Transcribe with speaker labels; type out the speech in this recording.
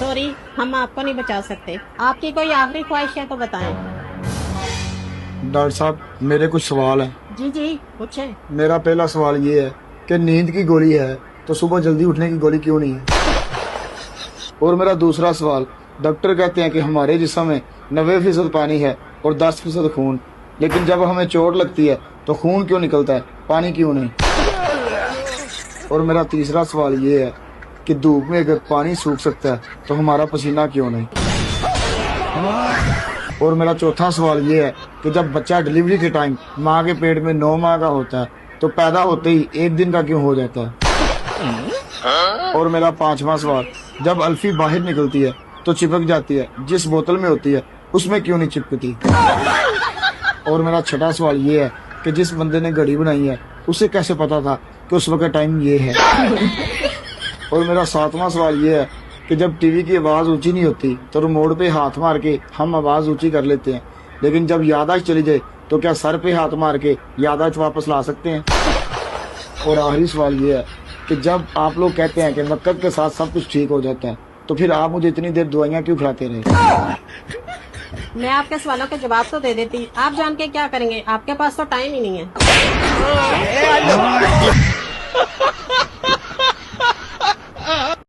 Speaker 1: Sorry, हम आपको नहीं बचा सकते। आपकी कोई आखिरी ख्वाहिश है तो बताएं।
Speaker 2: डॉक्टर साहब, मेरे कुछ सवाल हैं।
Speaker 1: जी जी, पूछें।
Speaker 2: मेरा पहला सवाल ये है कि नींद की गोली है तो सुबह जल्दी उठने की गोली क्यों नहीं है? और मेरा दूसरा सवाल, डॉक्टर कहते हैं कि हमारे जिस्म में 90% पानी है और 10% खून, लेकिन जब हमें चोट लगती है तो खून क्यों निकलता है, पानी क्यों नहीं? और मेरा तीसरा सवाल ये है कि धूप में अगर पानी सूख सकता है तो हमारा पसीना क्यों नहीं? और मेरा चौथा सवाल ये है कि जब बच्चा डिलीवरी के टाइम माँ के पेट में 9 माह का होता है तो पैदा होते ही 1 दिन का क्यों हो जाता है? और मेरा पांचवा सवाल, जब अल्फी बाहर निकलती है तो चिपक जाती है, जिस बोतल में होती है उसमें क्यों नहीं चिपकती? और मेरा छठा सवाल ये है कि जिस बंदे ने घड़ी बनाई है उसे कैसे पता था कि उस वक्त टाइम ये है? और मेरा सातवां सवाल ये है कि जब टीवी की आवाज़ ऊंची नहीं होती तो रिमोट पे हाथ मार के हम आवाज़ ऊंची कर लेते हैं, लेकिन जब याददाश्त चली जाए तो क्या सर पे हाथ मार के याददाश्त वापस ला सकते हैं? और आखिरी सवाल ये है कि जब आप लोग कहते हैं कि वक्त के साथ सब कुछ ठीक हो जाता है तो फिर आप मुझे इतनी देर दवाइयाँ क्यों खिलाते रहे?
Speaker 1: मैं आपके सवालों के जवाब तो दे देती, आप जान के क्या करेंगे? आपके पास तो टाइम ही नहीं है।